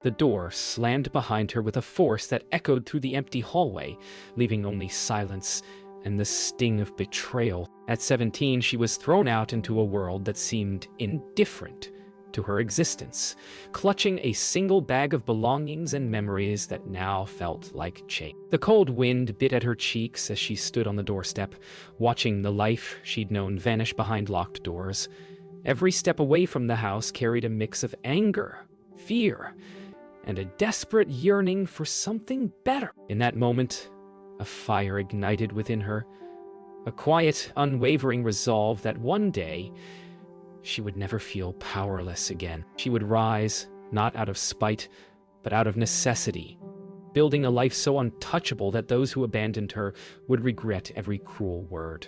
The door slammed behind her with a force that echoed through the empty hallway, leaving only silence and the sting of betrayal. At 17, she was thrown out into a world that seemed indifferent to her existence, clutching a single bag of belongings and memories that now felt like chains. The cold wind bit at her cheeks as she stood on the doorstep, watching the life she'd known vanish behind locked doors. Every step away from the house carried a mix of anger, fear, and a desperate yearning for something better. In that moment, a fire ignited within her, a quiet, unwavering resolve that one day she would never feel powerless again. She would rise, not out of spite, but out of necessity, building a life so untouchable that those who abandoned her would regret every cruel word,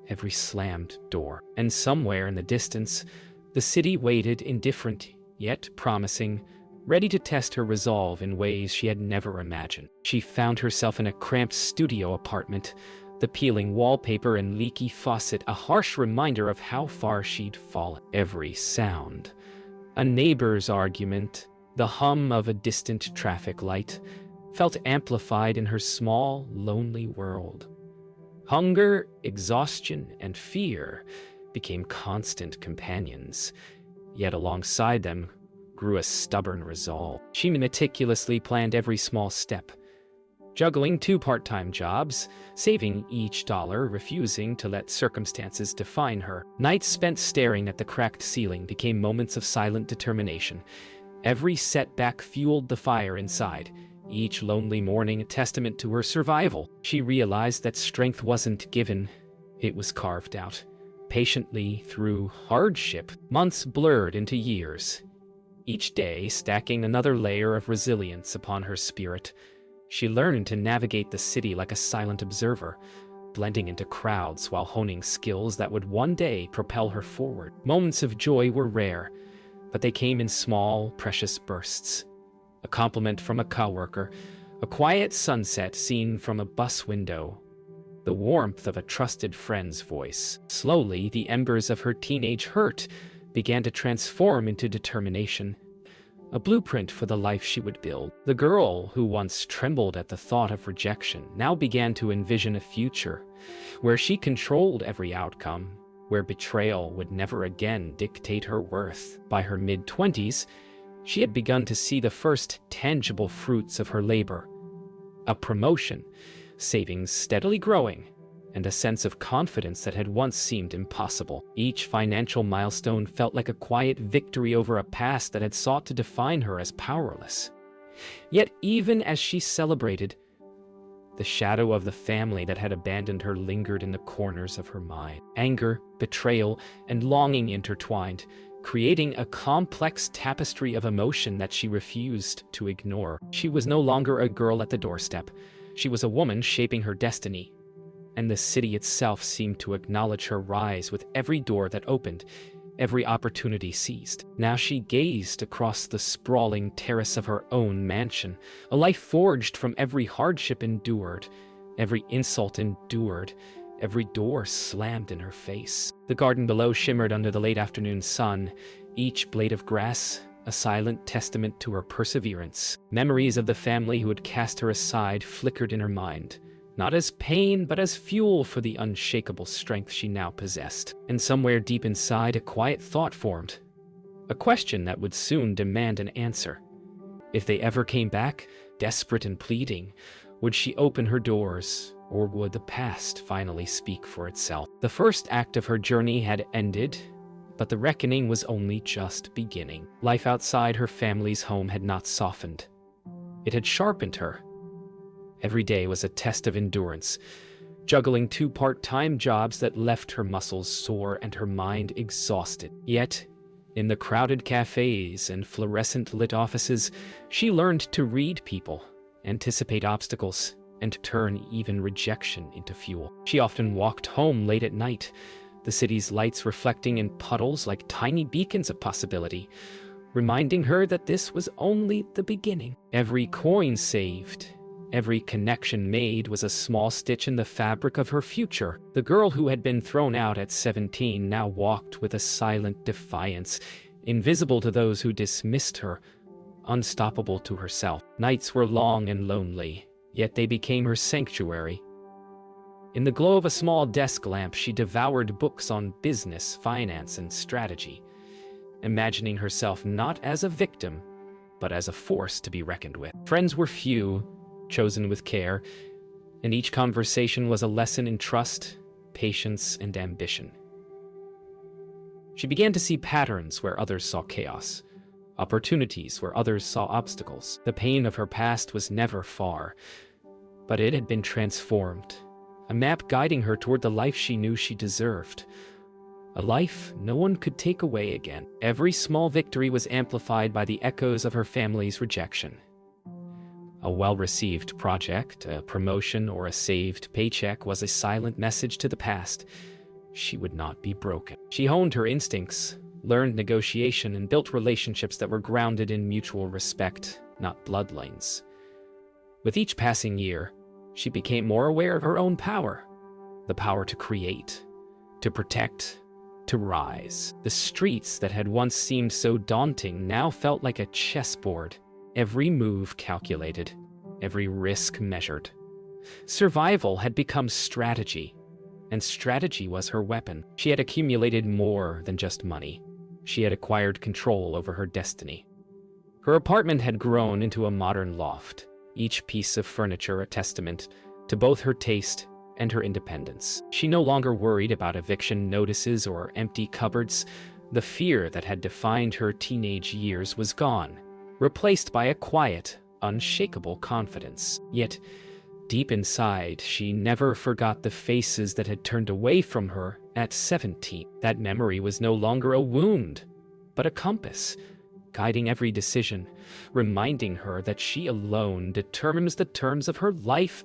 every slammed door. And somewhere in the distance, the city waited, indifferent yet promising, ready to test her resolve in ways she had never imagined. She found herself in a cramped studio apartment, the peeling wallpaper and leaky faucet a harsh reminder of how far she'd fallen. Every sound, a neighbor's argument, the hum of a distant traffic light, felt amplified in her small, lonely world. Hunger, exhaustion, and fear became constant companions, yet alongside them grew a stubborn resolve. She meticulously planned every small step, juggling 2 part-time jobs, saving each dollar, refusing to let circumstances define her. Nights spent staring at the cracked ceiling became moments of silent determination. Every setback fueled the fire inside, each lonely morning a testament to her survival. She realized that strength wasn't given, it was carved out, patiently through hardship. Months blurred into years, each day stacking another layer of resilience upon her spirit. She learned to navigate the city like a silent observer, blending into crowds while honing skills that would one day propel her forward. Moments of joy were rare, but they came in small, precious bursts. A compliment from a coworker, a quiet sunset seen from a bus window, the warmth of a trusted friend's voice. Slowly, the embers of her teenage hurt began to transform into determination, a blueprint for the life she would build. The girl who once trembled at the thought of rejection now began to envision a future where she controlled every outcome, where betrayal would never again dictate her worth. By her mid-20s, she had begun to see the first tangible fruits of her labor. A promotion, savings steadily growing, and a sense of confidence that had once seemed impossible. Each financial milestone felt like a quiet victory over a past that had sought to define her as powerless. Yet even as she celebrated, the shadow of the family that had abandoned her lingered in the corners of her mind. Anger, betrayal, and longing intertwined, creating a complex tapestry of emotion that she refused to ignore. She was no longer a girl at the doorstep. She was a woman shaping her destiny, and the city itself seemed to acknowledge her rise with every door that opened, every opportunity seized. Now she gazed across the sprawling terrace of her own mansion, a life forged from every hardship endured, every insult endured, every door slammed in her face. The garden below shimmered under the late afternoon sun, each blade of grass a silent testament to her perseverance. Memories of the family who had cast her aside flickered in her mind, not as pain, but as fuel for the unshakable strength she now possessed. And somewhere deep inside, a quiet thought formed, a question that would soon demand an answer. If they ever came back, desperate and pleading, would she open her doors, or would the past finally speak for itself? The first act of her journey had ended, but the reckoning was only just beginning. Life outside her family's home had not softened. It had sharpened her. Every day was a test of endurance, juggling 2 part-time jobs that left her muscles sore and her mind exhausted. Yet, in the crowded cafes and fluorescent-lit offices, she learned to read people, anticipate obstacles, and turn even rejection into fuel. She often walked home late at night, the city's lights reflecting in puddles like tiny beacons of possibility, reminding her that this was only the beginning. Every coin saved, every connection made was a small stitch in the fabric of her future. The girl who had been thrown out at 17 now walked with a silent defiance, invisible to those who dismissed her, unstoppable to herself. Nights were long and lonely, yet they became her sanctuary. In the glow of a small desk lamp, she devoured books on business, finance, and strategy, imagining herself not as a victim, but as a force to be reckoned with. Friends were few, chosen with care, and each conversation was a lesson in trust, patience, and ambition. She began to see patterns where others saw chaos, opportunities where others saw obstacles. The pain of her past was never far, but it had been transformed, a map guiding her toward the life she knew she deserved. A life no one could take away again. Every small victory was amplified by the echoes of her family's rejection. A well-received project, a promotion, or a saved paycheck was a silent message to the past. She would not be broken. She honed her instincts, learned negotiation, and built relationships that were grounded in mutual respect, not bloodlines. With each passing year, she became more aware of her own power, the power to create, to protect, to rise. The streets that had once seemed so daunting now felt like a chessboard, every move calculated, every risk measured. Survival had become strategy, and strategy was her weapon. She had accumulated more than just money. She had acquired control over her destiny. Her apartment had grown into a modern loft, each piece of furniture a testament to both her taste and her independence. She no longer worried about eviction notices or empty cupboards. The fear that had defined her teenage years was gone, replaced by a quiet, unshakable confidence. Yet, deep inside, she never forgot the faces that had turned away from her at 17. That memory was no longer a wound, but a compass, guiding every decision, reminding her that she alone determines the terms of her life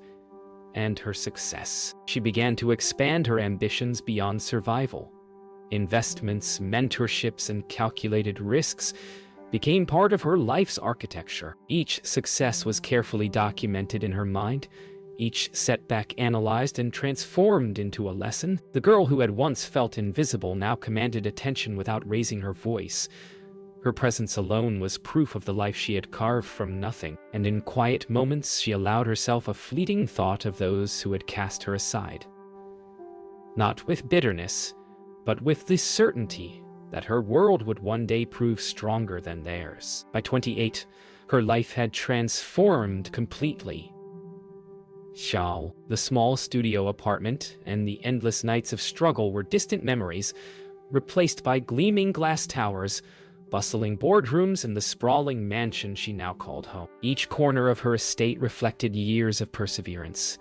and her success. She began to expand her ambitions beyond survival. Investments, mentorships, and calculated risks became part of her life's architecture. Each success was carefully documented in her mind, each setback analyzed and transformed into a lesson. The girl who had once felt invisible now commanded attention without raising her voice. Her presence alone was proof of the life she had carved from nothing, and in quiet moments she allowed herself a fleeting thought of those who had cast her aside. Not with bitterness, but with the certainty that her world would one day prove stronger than theirs. By 28, her life had transformed completely. Shao, the small studio apartment, and the endless nights of struggle were distant memories, replaced by gleaming glass towers, bustling boardrooms, and the sprawling mansion she now called home. Each corner of her estate reflected years of perseverance.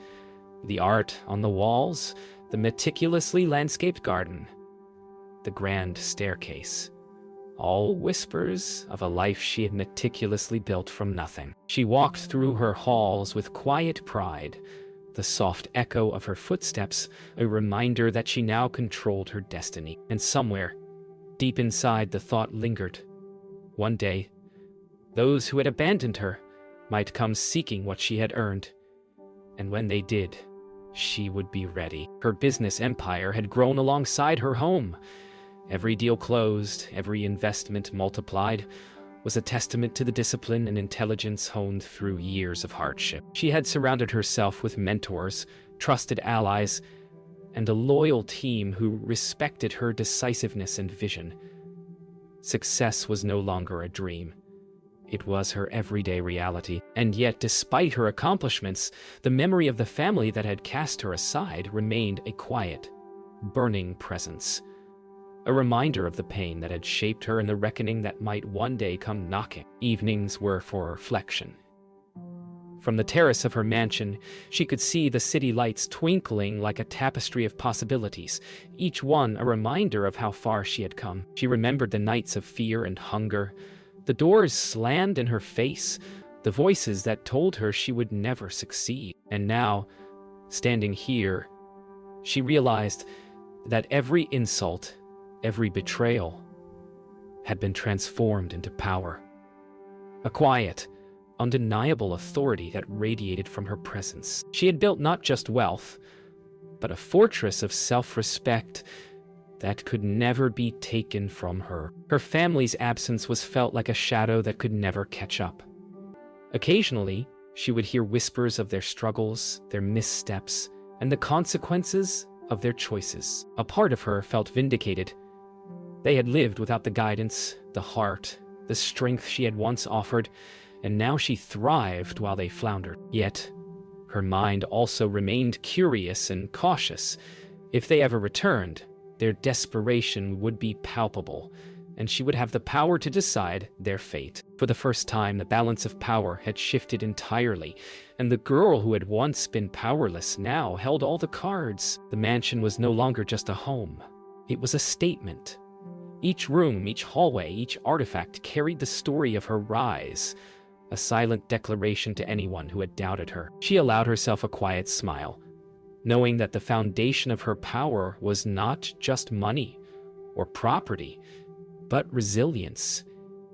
The art on the walls, the meticulously landscaped garden, the grand staircase, all whispers of a life she had meticulously built from nothing. She walked through her halls with quiet pride, the soft echo of her footsteps, a reminder that she now controlled her destiny. And somewhere, deep inside, the thought lingered. One day, those who had abandoned her might come seeking what she had earned. And when they did, she would be ready. Her business empire had grown alongside her home. Every deal closed, every investment multiplied, was a testament to the discipline and intelligence honed through years of hardship. She had surrounded herself with mentors, trusted allies, and a loyal team who respected her decisiveness and vision. Success was no longer a dream. It was her everyday reality. And yet, despite her accomplishments, the memory of the family that had cast her aside remained a quiet, burning presence. A reminder of the pain that had shaped her and the reckoning that might one day come knocking. Evenings were for reflection. From the terrace of her mansion, she could see the city lights twinkling like a tapestry of possibilities, each one a reminder of how far she had come. She remembered the nights of fear and hunger, the doors slammed in her face, the voices that told her she would never succeed. And now, standing here, she realized that every insult, every betrayal, had been transformed into power. A quiet, undeniable authority that radiated from her presence. She had built not just wealth, but a fortress of self-respect that could never be taken from her. Her family's absence was felt like a shadow that could never catch up. Occasionally, she would hear whispers of their struggles, their missteps, and the consequences of their choices. A part of her felt vindicated. They had lived without the guidance, the heart, the strength she had once offered, and now she thrived while they floundered. Yet, her mind also remained curious and cautious. If they ever returned, their desperation would be palpable, and she would have the power to decide their fate. For the first time, the balance of power had shifted entirely, and the girl who had once been powerless now held all the cards. The mansion was no longer just a home. It was a statement. Each room, each hallway, each artifact carried the story of her rise, a silent declaration to anyone who had doubted her. She allowed herself a quiet smile, knowing that the foundation of her power was not just money or property, but resilience,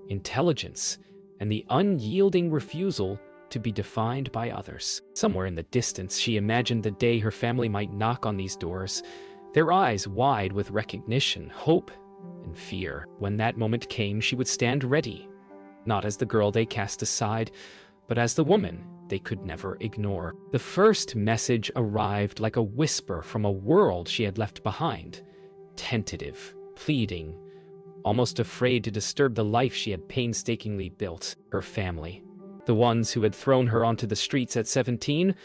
intelligence, and the unyielding refusal to be defined by others. Somewhere in the distance, she imagined the day her family might knock on these doors, their eyes wide with recognition, hope, and fear. When that moment came, she would stand ready, not as the girl they cast aside, but as the woman they could never ignore. The first message arrived like a whisper from a world she had left behind, tentative, pleading, almost afraid to disturb the life she had painstakingly built. Her family, the ones who had thrown her onto the streets at 17,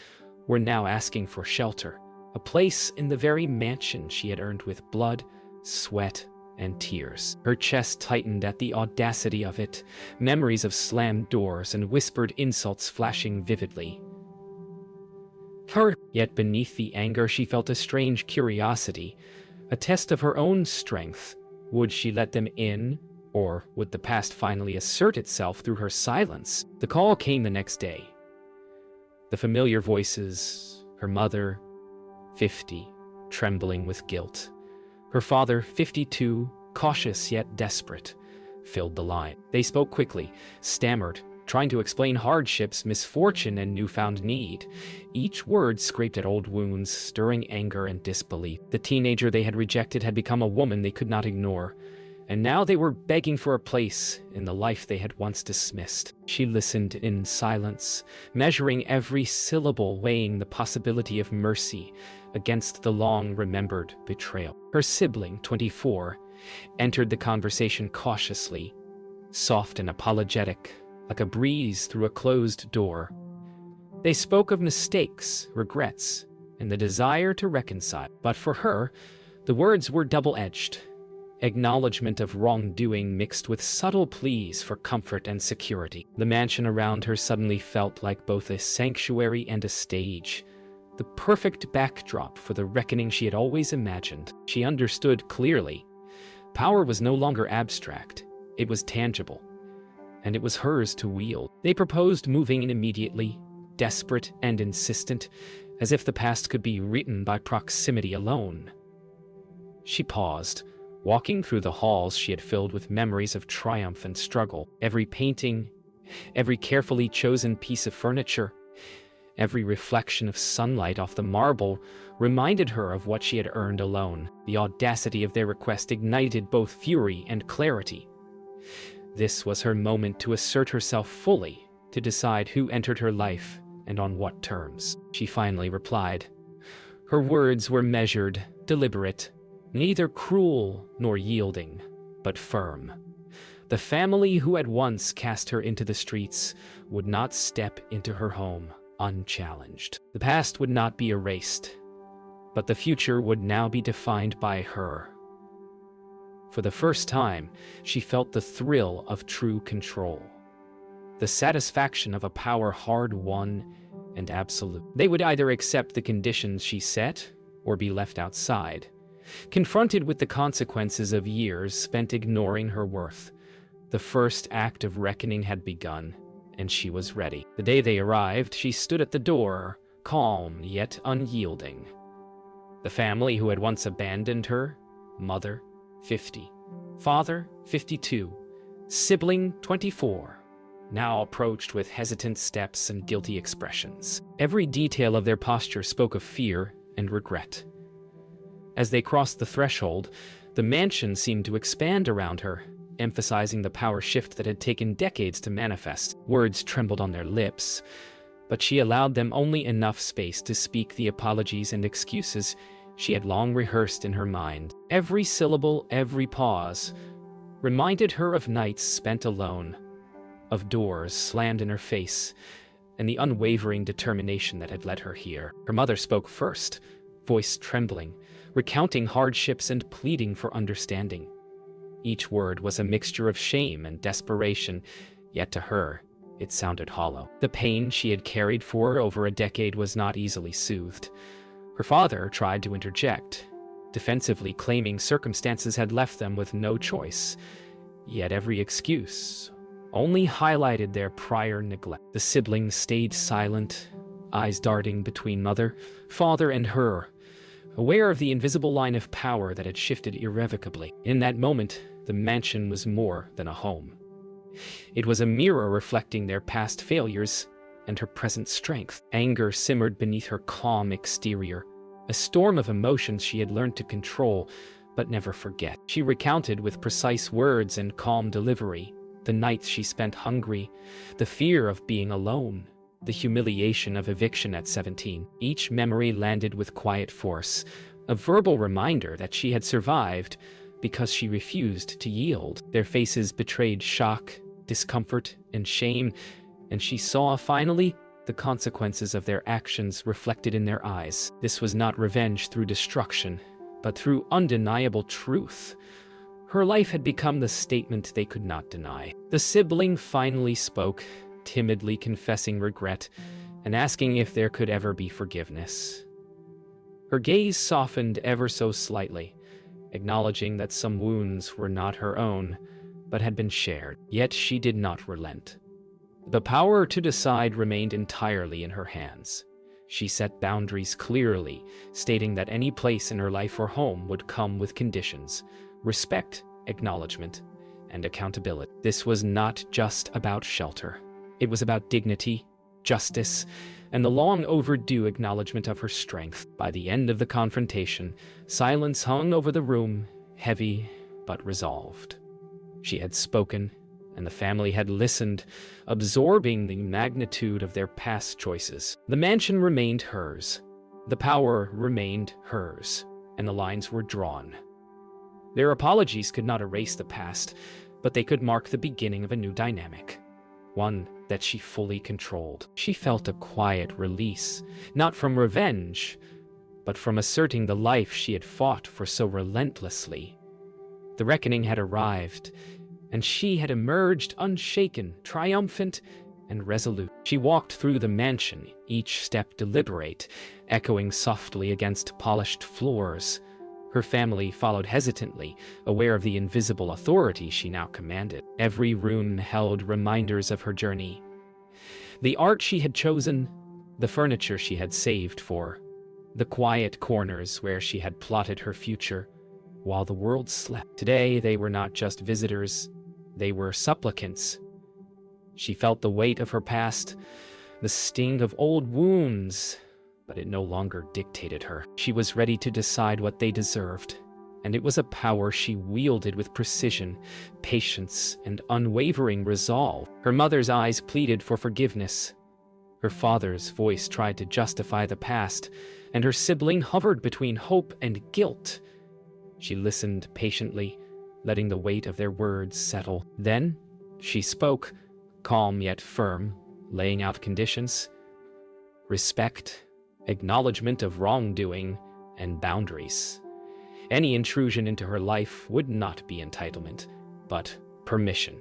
were now asking for shelter, a place in the very mansion she had earned with blood, sweat, and tears. Her chest tightened at the audacity of it, memories of slammed doors and whispered insults flashing vividly. Yet beneath the anger, she felt a strange curiosity, a test of her own strength. Would she let them in, or would the past finally assert itself through her silence? The call came the next day. The familiar voices, her mother, 50, trembling with guilt. Her father, 52, cautious yet desperate, filled the line. They spoke quickly, stammered, trying to explain hardships, misfortune, and newfound need. Each word scraped at old wounds, stirring anger and disbelief. The teenager they had rejected had become a woman they could not ignore, and now they were begging for a place in the life they had once dismissed. She listened in silence, measuring every syllable, weighing the possibility of mercy against the long-remembered betrayal. Her sibling, 24, entered the conversation cautiously, soft and apologetic, like a breeze through a closed door. They spoke of mistakes, regrets, and the desire to reconcile. But for her, the words were double-edged. Acknowledgement of wrongdoing mixed with subtle pleas for comfort and security. The mansion around her suddenly felt like both a sanctuary and a stage, the perfect backdrop for the reckoning she had always imagined. She understood clearly. Power was no longer abstract. It was tangible, and it was hers to wield. They proposed moving in immediately, desperate and insistent, as if the past could be written by proximity alone. She paused, walking through the halls she had filled with memories of triumph and struggle. Every painting, every carefully chosen piece of furniture, every reflection of sunlight off the marble reminded her of what she had earned alone. The audacity of their request ignited both fury and clarity. This was her moment to assert herself fully, to decide who entered her life and on what terms. She finally replied. Her words were measured, deliberate, neither cruel nor yielding, but firm. The family who had once cast her into the streets would not step into her home unchallenged. The past would not be erased, but the future would now be defined by her. For the first time, she felt the thrill of true control, the satisfaction of a power hard-won and absolute. They would either accept the conditions she set or be left outside, confronted with the consequences of years spent ignoring her worth. The first act of reckoning had begun, and she was ready. The day they arrived, she stood at the door, calm yet unyielding. The family who had once abandoned her, mother, 50, father, 52, sibling, 24, now approached with hesitant steps and guilty expressions. Every detail of their posture spoke of fear and regret. As they crossed the threshold, The mansion seemed to expand around her, emphasizing the power shift that had taken decades to manifest. Words trembled on their lips, but she allowed them only enough space to speak the apologies and excuses she had long rehearsed in her mind. Every syllable, every pause, reminded her of nights spent alone, of doors slammed in her face, and the unwavering determination that had led her here. Her mother spoke first, voice trembling, recounting hardships and pleading for understanding. Each word was a mixture of shame and desperation, yet to her, it sounded hollow. The pain she had carried for over a decade was not easily soothed. Her father tried to interject, defensively claiming circumstances had left them with no choice, yet every excuse only highlighted their prior neglect. The siblings stayed silent, eyes darting between mother, father, and her, aware of the invisible line of power that had shifted irrevocably. In that moment, the mansion was more than a home. It was a mirror reflecting their past failures and her present strength. Anger simmered beneath her calm exterior, a storm of emotions she had learned to control but never forget. She recounted with precise words and calm delivery the nights she spent hungry, the fear of being alone, the humiliation of eviction at 17. Each memory landed with quiet force, a verbal reminder that she had survived because she refused to yield. Their faces betrayed shock, discomfort, and shame, and she saw, finally, the consequences of their actions reflected in their eyes. This was not revenge through destruction, but through undeniable truth. Her life had become the statement they could not deny. The sibling finally spoke, timidly confessing regret and asking if there could ever be forgiveness. Her gaze softened ever so slightly, acknowledging that some wounds were not her own, but had been shared. Yet she did not relent. The power to decide remained entirely in her hands. She set boundaries clearly, stating that any place in her life or home would come with conditions: respect, acknowledgement, and accountability. This was not just about shelter. It was about dignity, justice, and the long overdue acknowledgement of her strength. By the end of the confrontation, silence hung over the room, heavy but resolved. She had spoken, and the family had listened, absorbing the magnitude of their past choices. The mansion remained hers, the power remained hers, and the lines were drawn. Their apologies could not erase the past, but they could mark the beginning of a new dynamic, one that she fully controlled. She felt a quiet release, not from revenge, but from asserting the life she had fought for so relentlessly. The reckoning had arrived, and she had emerged unshaken, triumphant, and resolute. She walked through the mansion, each step deliberate, echoing softly against polished floors. Her family followed hesitantly, aware of the invisible authority she now commanded. Every room held reminders of her journey. The art she had chosen, the furniture she had saved for, the quiet corners where she had plotted her future, while the world slept. Today, they were not just visitors, they were supplicants. She felt the weight of her past, the sting of old wounds, but it no longer dictated her. She was ready to decide what they deserved, and it was a power she wielded with precision, patience, and unwavering resolve. Her mother's eyes pleaded for forgiveness. Her father's voice tried to justify the past, and her sibling hovered between hope and guilt. She listened patiently, letting the weight of their words settle. Then she spoke, calm yet firm, laying out conditions: respect, acknowledgement of wrongdoing, and boundaries. Any intrusion into her life would not be entitlement, but permission,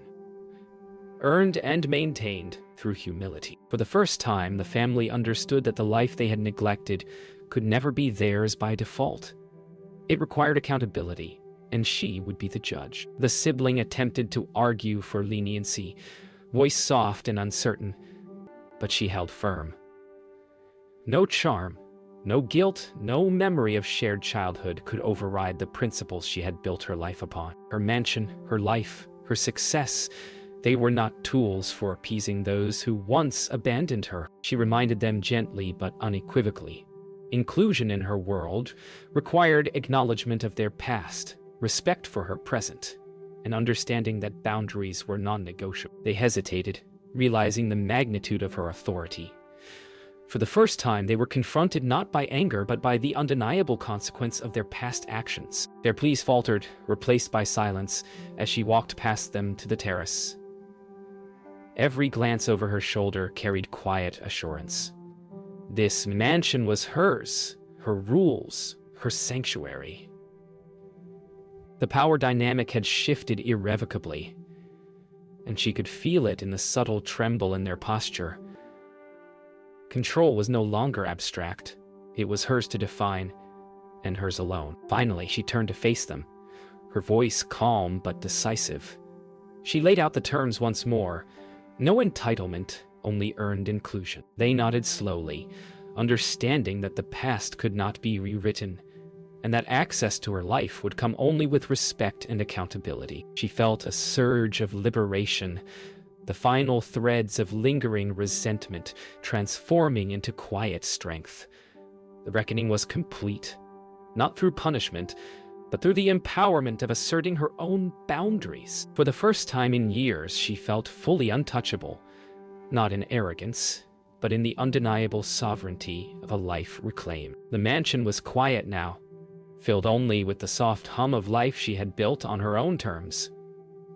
earned and maintained through humility. For the first time, the family understood that the life they had neglected could never be theirs by default. It required accountability, and she would be the judge. The sibling attempted to argue for leniency, voice soft and uncertain, but she held firm. No charm, no guilt, no memory of shared childhood could override the principles she had built her life upon. Her mansion, her life, her success, they were not tools for appeasing those who once abandoned her. She reminded them gently but unequivocally. Inclusion in her world required acknowledgement of their past, respect for her present, and understanding that boundaries were non-negotiable. They hesitated, realizing the magnitude of her authority. For the first time, they were confronted not by anger but by the undeniable consequence of their past actions. Their pleas faltered, replaced by silence, as she walked past them to the terrace. Every glance over her shoulder carried quiet assurance. This mansion was hers, her rules, her sanctuary. The power dynamic had shifted irrevocably, and she could feel it in the subtle tremble in their posture. Control was no longer abstract. It was hers to define, and hers alone. Finally, she turned to face them, her voice calm but decisive. She laid out the terms once more. No entitlement, only earned inclusion. They nodded slowly, understanding that the past could not be rewritten, and that access to her life would come only with respect and accountability. She felt a surge of liberation, the final threads of lingering resentment transforming into quiet strength. The reckoning was complete, not through punishment, but through the empowerment of asserting her own boundaries. For the first time in years, she felt fully untouchable, not in arrogance, but in the undeniable sovereignty of a life reclaimed. The mansion was quiet now, filled only with the soft hum of life she had built on her own terms.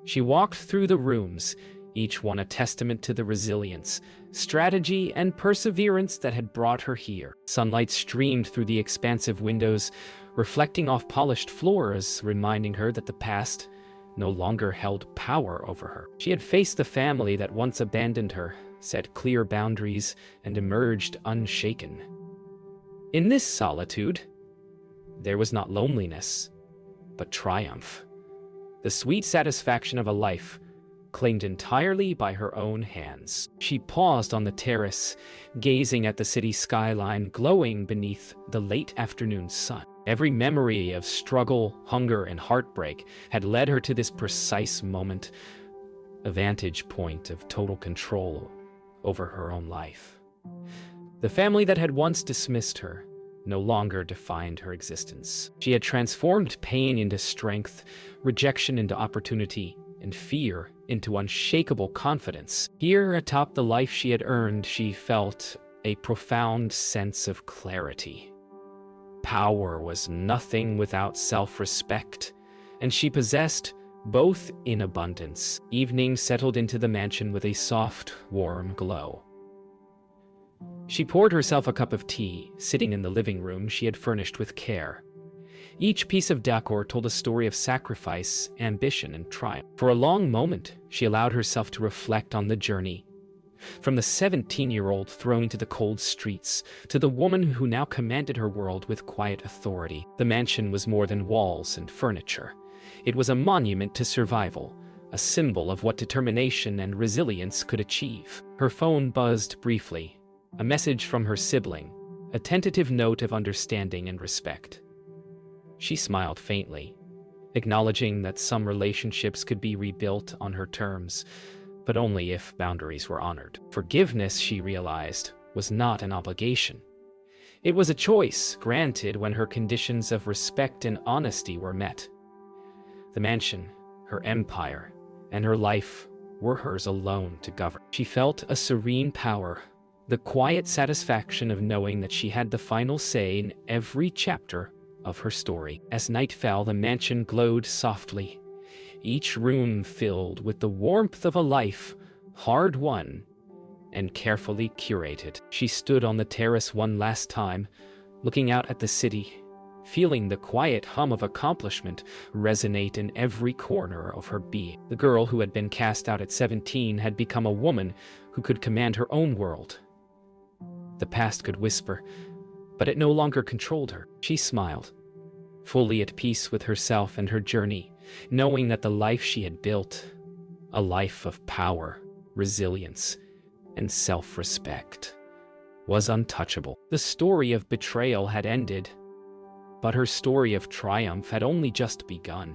She walked through the rooms, each one a testament to the resilience, strategy, and perseverance that had brought her here. Sunlight streamed through the expansive windows, reflecting off polished floors, reminding her that the past no longer held power over her. She had faced the family that once abandoned her, set clear boundaries, and emerged unshaken. In this solitude, there was not loneliness, but triumph. The sweet satisfaction of a life claimed entirely by her own hands. She paused on the terrace, gazing at the city skyline glowing beneath the late afternoon sun. Every memory of struggle, hunger, and heartbreak had led her to this precise moment, a vantage point of total control over her own life. The family that had once dismissed her no longer defined her existence. She had transformed pain into strength, rejection into opportunity, and fear into unshakable confidence. Here, atop the life she had earned, she felt a profound sense of clarity. Power was nothing without self-respect, and she possessed both in abundance. Evening settled into the mansion with a soft, warm glow. She poured herself a cup of tea, sitting in the living room she had furnished with care. Each piece of decor told a story of sacrifice, ambition, and triumph. For a long moment, she allowed herself to reflect on the journey. From the 17-year-old thrown into the cold streets, to the woman who now commanded her world with quiet authority. The mansion was more than walls and furniture. It was a monument to survival, a symbol of what determination and resilience could achieve. Her phone buzzed briefly, a message from her sibling, a tentative note of understanding and respect. She smiled faintly, acknowledging that some relationships could be rebuilt on her terms, but only if boundaries were honored. Forgiveness, she realized, was not an obligation. It was a choice granted when her conditions of respect and honesty were met. The mansion, her empire, and her life were hers alone to govern. She felt a serene power, the quiet satisfaction of knowing that she had the final say in every chapter of her story. As night fell, the mansion glowed softly, each room filled with the warmth of a life hard-won and carefully curated. She stood on the terrace one last time, looking out at the city, feeling the quiet hum of accomplishment resonate in every corner of her being. The girl who had been cast out at 17 had become a woman who could command her own world. The past could whisper, but it no longer controlled her. She smiled, fully at peace with herself and her journey, knowing that the life she had built, a life of power, resilience, and self-respect, was untouchable. The story of betrayal had ended, but her story of triumph had only just begun.